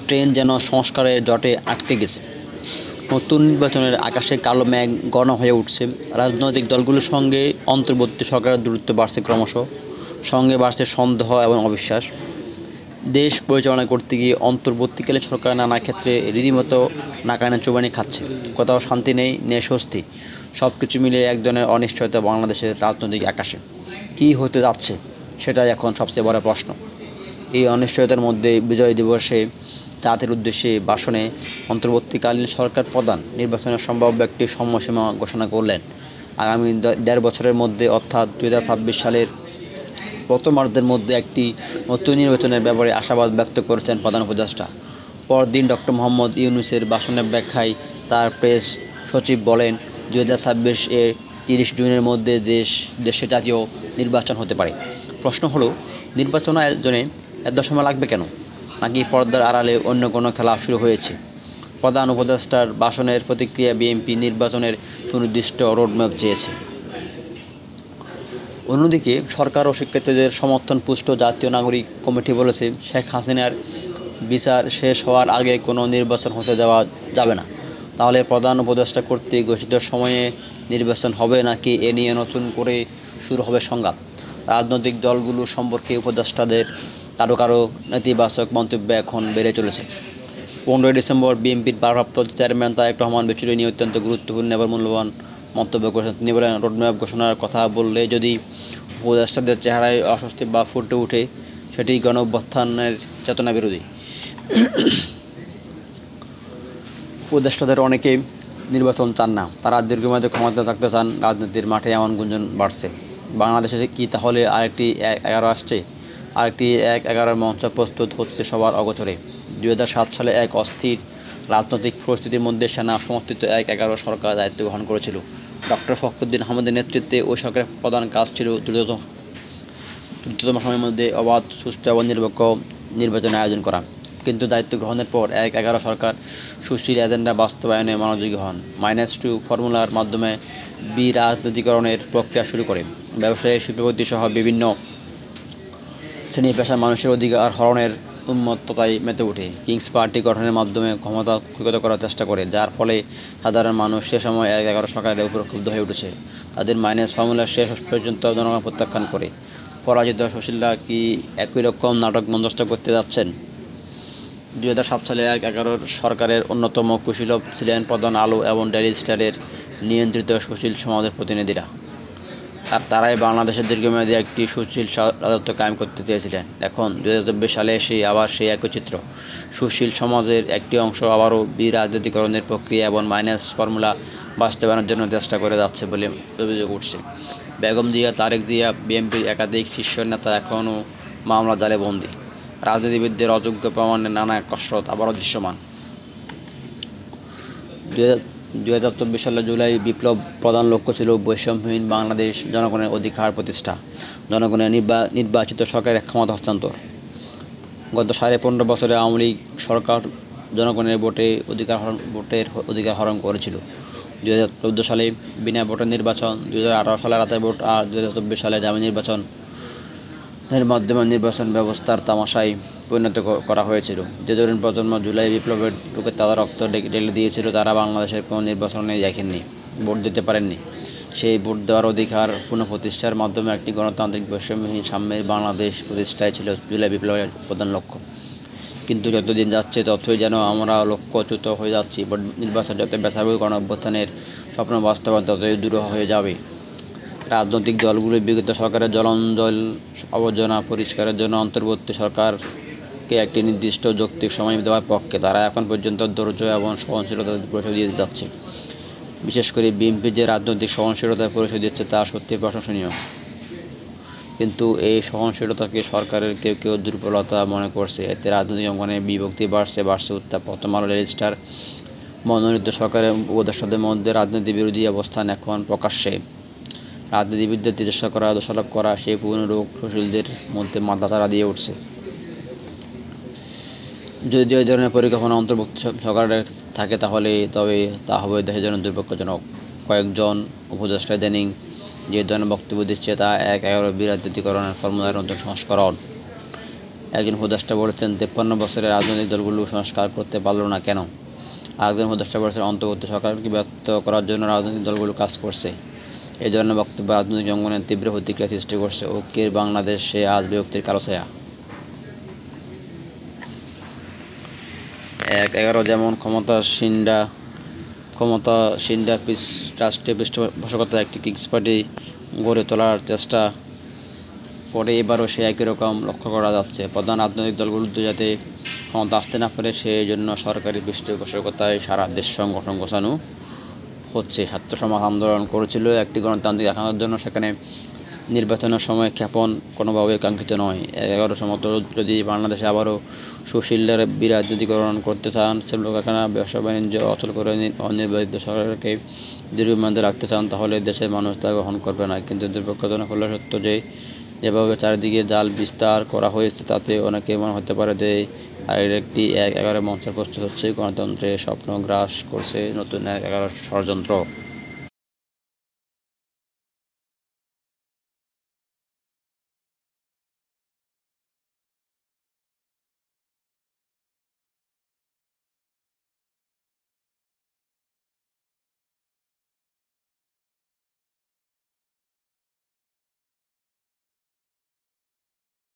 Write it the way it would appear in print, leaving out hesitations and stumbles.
Train যেন সংস্কারের জটে আটকে গেছে। নতুন নির্বাচনের আকাশে কালো মেঘ ঘন হয়ে উঠছে। রাজনৈতিক দলগুলোর সঙ্গে অন্তর্বর্তী সরকারের দূরত্ব বাড়ছে ক্রমশ, সঙ্গে বাড়ছে সন্দেহ এবং অবিশ্বাস। দেশ পরিচালনা করতে গিয়ে অন্তর্বর্তীকালীন সরকার নানা ক্ষেত্রে রীতিমতো নাকানি চোবানি খাচ্ছে। কোথাও শান্তি নেই, নেই স্বস্তি। সব কিছু মিলিয়ে এক ধরনের অনিশ্চয়তা বাংলাদেশের রাজনৈতিক আকাশে। কী হতে যাচ্ছে সেটাই এখন সবচেয়ে বড় প্রশ্ন। এই অনিশ্চয়তার মধ্যে বিজয় দিবসে জাতির উদ্দেশ্যে ভাষণে অন্তর্বর্তীকালীন সরকার প্রধান নির্বাচনের সম্ভাব্য একটি সময়সীমা ঘোষণা করলেন। আগামী ১.৫ বছরের মধ্যে অর্থাৎ ২০২৬ সালের প্রথমার্ধের মধ্যে একটি নতুন নির্বাচনের ব্যাপারে আশাবাদ ব্যক্ত করেছেন প্রধান উপদেষ্টা। পরদিন ডক্টর মোহাম্মদ ইউনূসের ভাষণের ব্যাখ্যায় তার প্রেস সচিব বলেন, ২০২৬-এর ৩০ জুনের মধ্যে দেশে জাতীয় নির্বাচন হতে পারে। প্রশ্ন হলো, নির্বাচন আয়োজনে এত সময় লাগবে কেন? নাকি পর্দার আড়ালে অন্য কোনো খেলা শুরু হয়েছে? প্রধান উপদেষ্টার ভাষণের প্রতিক্রিয়া বিএনপি নির্বাচনের সুনির্দিষ্ট রোডম্যাপ চেয়েছে। অন্যদিকে সরকার ও শিক্ষার্থীদের সমর্থনপুষ্ট জাতীয় নাগরিক কমিটি বলেছে, শেখ হাসিনার বিচার শেষ হওয়ার আগে কোনো নির্বাচন হতে দেওয়া যাবে না। তাহলে প্রধান উপদেষ্টা কর্তৃক ঘোষিত সময়ে নির্বাচন হবে নাকি এ নিয়ে নতুন করে শুরু হবে সংঘাত। রাজনৈতিক দলগুলো সম্পর্কে উপদেষ্টাদের কারো নেতিবাচক মন্তব্য এখন বেড়ে চলেছে। ১৫ই ডিসেম্বর বিএনপির ভারপ্রাপ্ত চেয়ারম্যান তারেক রহমান বিষয়টি নিয়ে অত্যন্ত গুরুত্বপূর্ণ এবং মূল্যবান মন্তব্য করেছেন। তিনি বলেন, রোডম্যাপ ঘোষণার কথা বললে যদি উপদেষ্টাদের চেহারায় অস্বস্তি বা ফুটে ওঠে, সেটি গণঅভ্যুত্থানের চেতনা বিরোধী। উপদেষ্টাদের অনেকে নির্বাচন চান না, তারা দীর্ঘমেয়াদে ক্ষমতা থাকতে চান। রাজনীতির মাঠে এমন গুঞ্জন বাড়ছে। বাংলাদেশে কি তাহলে আরেকটি ১/১১ আসছে? আরেকটি ১/১১ মঞ্চ প্রস্তুত হচ্ছে সবার অগোচরে। ২০০৭ সালে এক অস্থির রাজনৈতিক পরিস্থিতির মধ্যে সেনা সমর্থিত ১/১১ সরকার দায়িত্ব গ্রহণ করেছিল। ডক্টর ফখরুদ্দীন আহমেদের নেতৃত্বে ওই সরকারের প্রধান কাজ ছিল দ্রুততম সময়ের মধ্যে অবাধ, সুষ্ঠু এবং নিরপেক্ষ নির্বাচনের আয়োজন করা। কিন্তু দায়িত্ব গ্রহণের পর ১/১১ সরকার সুশীল এজেন্ডা বাস্তবায়নে মনোযোগী হন। -2 ফর্মুলার মাধ্যমে বিরাজনীতিকরণের প্রক্রিয়া শুরু করে। ব্যবসায়ী, শিল্পপতি সহ বিভিন্ন শ্রেণী পেশার মানুষের অধিকার হরণের উন্মত্ততায় মেতে ওঠে। কিংস পার্টি গঠনের মাধ্যমে ক্ষমতা কুক্ষিগত করার চেষ্টা করে, যার ফলে সাধারণ মানুষ সে সময় ১/১১ সরকারের উপর ক্ষুব্ধ হয়ে উঠেছে। তাদের মাইনাস ফর্মুলা শেষ পর্যন্ত জনগণ প্রত্যাখ্যান করে। পরাজিত সুশীলরা কি একই রকম নাটক মঞ্চস্থ করতে যাচ্ছেন? ২০০৭ সালে ১/১১ সরকারের অন্যতম কুশীলব ছিলেন প্রধান আলো এবং ডেইলি স্টারের নিয়ন্ত্রিত সুশীল সমাজের প্রতিনিধিরা। আর তারাই বাংলাদেশের দীর্ঘমেয়াদী একটি সুশীল রাজত্ব কায়েম করতে চেয়েছিলেন। এখন ২০২৪ সালে এসে আবার সেই একই চিত্র। সুশীল সমাজের একটি অংশ আবারও বিরাজনীতিকরণের প্রক্রিয়া এবং মাইনাস ফর্মুলা বাস্তবায়নের জন্য চেষ্টা করে যাচ্ছে বলে অভিযোগ উঠছে। বেগম জিয়া, তারেক জিয়া, বিএনপির একাধিক শীর্ষ নেতা এখনও মামলা জালে বন্দী। রাজনীতিবিদদের অযোগ্য প্রমাণের নানা কসরত আবারও দৃশ্যমান। ২০২৪ সালের জুলাই বিপ্লব প্রধান লক্ষ্য ছিল বৈষম্যহীন বাংলাদেশ, জনগণের অধিকার প্রতিষ্ঠা, জনগণের নির্বাচিত সরকারের ক্ষমতা হস্তান্তর। গত ১৫.৫ বছরে আওয়ামী লীগ সরকার জনগণের ভোটের অধিকার হরণ করেছিল। ২০১৪ সালে বিনা ভোটের নির্বাচন, ২০১৮ সালে রাতের ভোট আর ২০২৪ সালে জামিন নির্বাচনের মাধ্যমে নির্বাচন ব্যবস্থার তামাশায় পরিণত করা হয়েছিল। যে তরুণ প্রজন্ম জুলাই বিপ্লবের বুকে তাজা রক্ত ঢেলে দিয়েছিল, তারা বাংলাদেশের কোনো নির্বাচনে দেখেননি, ভোট দিতে পারেননি। সেই ভোট দেওয়ার অধিকার পুনঃপ্রতিষ্ঠার মাধ্যমে একটি গণতান্ত্রিক বৈষম্যহীন সাম্যের বাংলাদেশ প্রতিষ্ঠাই ছিল জুলাই বিপ্লবের প্রধান লক্ষ্য। কিন্তু যত দিন যাচ্ছে ততই যেন আমরা লক্ষ্যচ্যুত হয়ে যাচ্ছি। নির্বাচন যত বেসাবে গণঅভ্যুত্থানের স্বপ্ন বাস্তবায়ন ততই দূর হয়ে যাবে। রাজনৈতিক দলগুলো বিগত সরকারের জলাঞ্জল আবর্জনা পরিষ্কারের জন্য অন্তর্বর্তী সরকারকে একটি নির্দিষ্ট যৌক্তিক সময় দেওয়ার পক্ষে। তারা এখন পর্যন্ত ধৈর্য এবং সহনশীলতার পরিচয় দিয়ে যাচ্ছে। বিশেষ করে বিএনপি যে রাজনৈতিক সহনশীলতার পরিচয় দিচ্ছে তা সত্যি প্রশংসনীয়। কিন্তু এই সহনশীলতাকে সরকারের কেউ কেউ দুর্বলতা মনে করছে। এতে রাজনৈতিক অঙ্গনে বিভক্তি বাড়ছে উত্তাপ। প্রথম আলো, ডেইলি স্টার মনোনীত সরকারের উপদেষ্টাদের মধ্যে রাজনীতি বিরোধী অবস্থান এখন প্রকাশ্যে। রাজনীতিবিদদের তিরস্কার করা, দোষারোপ করা সেই পুরনো রোগ সুশীলদের মধ্যে মাথাচাড়া দিয়ে উঠছে। যদি এই ধরনের পরিকল্পনা অন্তর্ভুক্ত সরকারের থাকে তবে তা হবে দেশের জন্য দুর্ভাগ্যজনক। কয়েকজন উপদেষ্টা ইদানিং যে ধরনের বক্তব্য দিচ্ছে তা ১/১১ বিরাজনীতিকরণের ফর্মুলার নতুন সংস্করণ। একজন উপদেষ্টা বলেছেন 53 বছরের রাজনৈতিক দলগুলো সংস্কার করতে পারল না কেন। আরেকজন উপদেষ্টা বলেছেন অন্তর্বর্তী সরকারকে ব্যর্থ করার জন্য রাজনৈতিক দলগুলো কাজ করছে। এই ধরনের বক্তব্য রাজনৈতিক অঙ্গনে তীব্র প্রতিক্রিয়া সৃষ্টি করছে। ঐক্যের বাংলাদেশে আজ বিভক্তির কালো ছায়া। 1-11 যেমন ক্ষমতাসীনরা রাষ্ট্রীয় পৃষ্ঠপোষকতায় একটি কিংস পার্টি গড়ে তোলার চেষ্টা করে, এবারও সে একই রকম লক্ষ্য করা যাচ্ছে। প্রধান রাজনৈতিক দলগুলো যাতে ক্ষমতা আসতে না পারে সেই জন্য সরকারি পৃষ্ঠপোষকতায় সারা দেশ সংগঠন গোছানো হচ্ছে। ছাত্র সমাজ আন্দোলন করেছিল একটি গণতান্ত্রিক আকাঙ্ক্ষার জন্য, সেখানে নির্বাচনের সময় ক্ষেপণ কোনোভাবেই কাঙ্ক্ষিত নয়। 11 সমর্থক যদি বাংলাদেশে আবারও সুশীলের বিরাজনীতিকরণ করতে চান, সেগুলো কারখানা ব্যবসা বাণিজ্য অচল করে অনির্বাচিত সরকারকে দীর্ঘমেয়াদে রাখতে চান, তাহলে দেশের মানুষ তা গ্রহণ করবে না। কিন্তু দুর্ভাগ্যজনক হলো সত্য যে যেভাবে চারিদিকে জাল বিস্তার করা হয়েছে তাতে অনেকে মনে হতে পারে যে আরেকটি 1-11 মঞ্চের প্রস্তুত হচ্ছে। গণতন্ত্রের স্বপ্ন গ্রাস করছে নতুন 1-11 ষড়যন্ত্র।